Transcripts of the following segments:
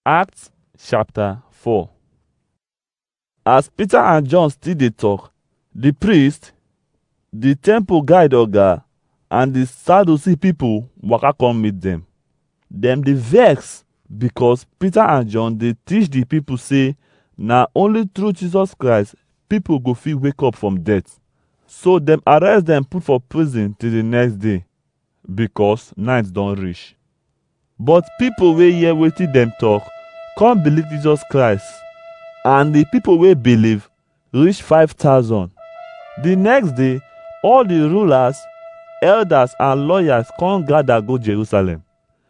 Acts chapter 4. As Peter and John still dey talk, the priest, the temple guide oga, and the Sadducee people waka come meet them. Dem dey vex because Peter and John dey teach the people say na only through Jesus Christ people go fit wake up from death. So dem arrest dem put for prison till the next day because night don reach. But people wey hear wetin dem talk come believe Jesus Christ, and the people wey believe reach 5,000. The next day, all the rulers, elders and lawyers come gather go Jerusalem.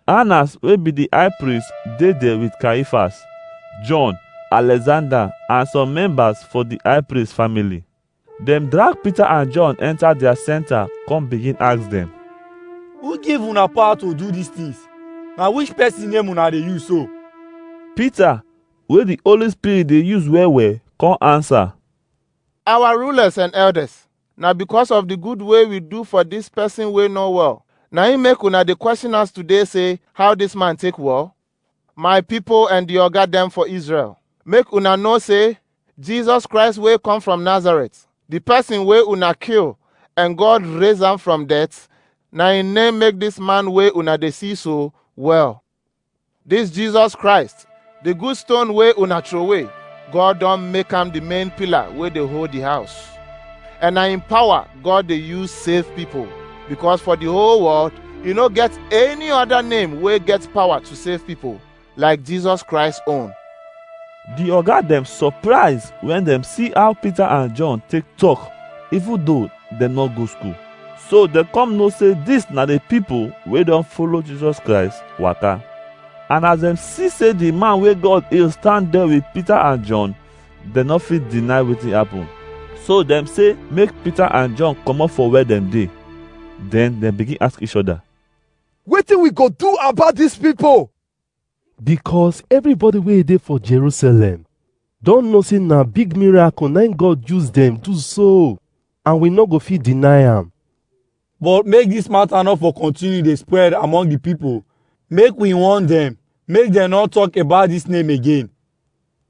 Annas wey be the high priest dey there with Caiaphas, John, Alexander and some members for the high priest family. Dem drag Peter and John enter their center come begin ask dem, who give una power to do these things? Na which person name una dey use so? Peter, wey the Holy Spirit dey use well well, come answer, Our rulers and elders, na because of the good way we do for this person wey no well, na him make una dey question us today say how this man take well? My people and the oga dem for Israel, make una know say Jesus Christ wey come from Nazareth, the person wey una kill and God raise am from death, na him name make this man wey una dey see so well. This Jesus Christ, the good stone wey una throway, God don make am the main pillar wey dey hold the house. And na in power God dey use save people, because for the whole world, e no get any other name wey get power to save people like Jesus Christ own. the oga dem surprise when dem see how Peter and John take talk even though dem no go school. So dem come know say dis na the people wey don follow Jesus Christ waka. And as dem see say the man wey God heal stand there with Peter and John, dem no fit deny wetin happen. So dem say make Peter and John comot for where dem dey. Then dem begin ask each other, wetin we go do about dis people? Because everybody wey dey for Jerusalem don know say na big miracle na im God use dem do so, and we no go fit deny am. But make this matter not for continue dey spread among the people. Make we warn them, make dem not talk about this name again.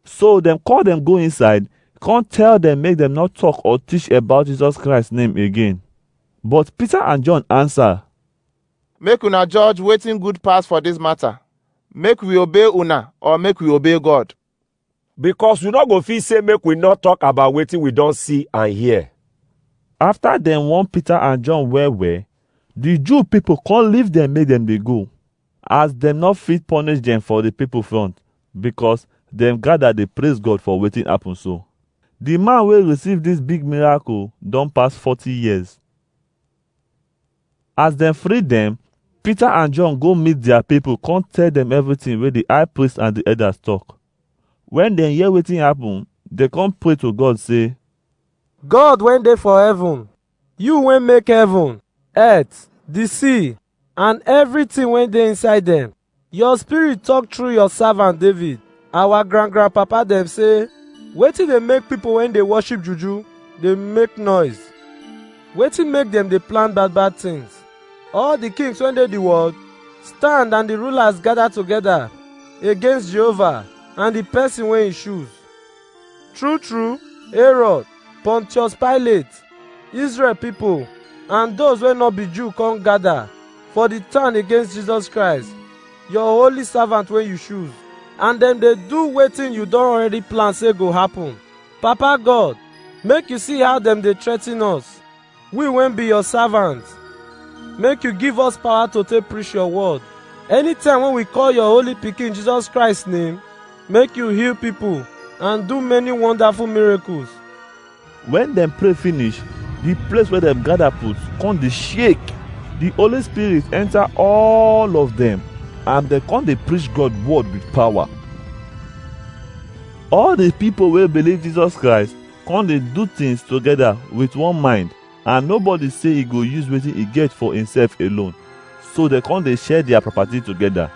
so dem call dem go inside, come tell dem make dem not talk or teach about Jesus Christ name again. But Peter and John answer, Make una judge wetin good pass for this matter. Make we obey una or make we obey God. Because we no go fit say make we not talk about wetin we don see and hear. after dem warn Peter and John well well, the Jew people come leave dem make dem dey go, as dem no fit punish dem for the people front, because dem gather dey praise God for wetin happen so. The man wey receive this big miracle don pass 40 years. As dem free dem, Peter and John go meet their people come tell dem everything wey the high priest and the elders talk. When dem hear wetin happen, dem come pray to God say, God wey dey for heaven, you wey make heaven, earth, the sea, and everything wey dey inside dem, your spirit talk through your servant David, our grandpapa dem say, wetin dey make people wey dey worship juju dey make noise? Wetin make dem dey plan bad things? All the kings wey dey the world stand and the rulers gather together against Jehovah and the person wey he choose. True, Herod, Pontius Pilate, Israel people, and those wey no be Jew come gather for the turn against Jesus Christ, your holy servant wey you choose. And dem dey do wetin you don already plan say go happen. Papa God, make you see how dem dey threa ten us, we wey be your servants. Make you give us power to take preach your word. Anytime when we call your holy pikin Jesus Christ name, make you heal people and do many wonderful miracles. when dem pray finish, the place where dem gather put come dey shake. The Holy Spirit enter all of them, and dem come dey preach God word with power. All the people wey believe Jesus Christ come dey do things together with one mind, and nobody say he go use wetin he get for himself alone. So dem come dey share their property together.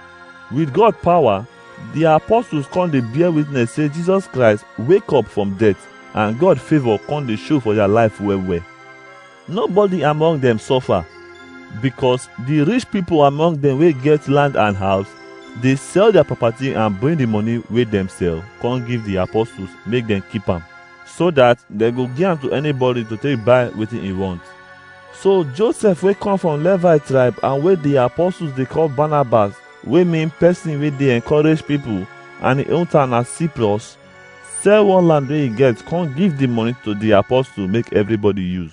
With God power, the apostles come dey bear witness say Jesus Christ wake up from death, and God favour come dey show for their life well well. Nobody among them suffer, because the rich people among them wey get land and house dey sell their property and bring the money wey dem sell come give the apostles make dem keep am, so that dem go give am to anybody to take buy wetin e want. So Joseph wey come from Levi tribe and wey the apostles dey call Barnabas, wey mean person wey dey encourage people, and im own town na Cyprus, sell one land wey e get come give the money to the apostles make everybody use.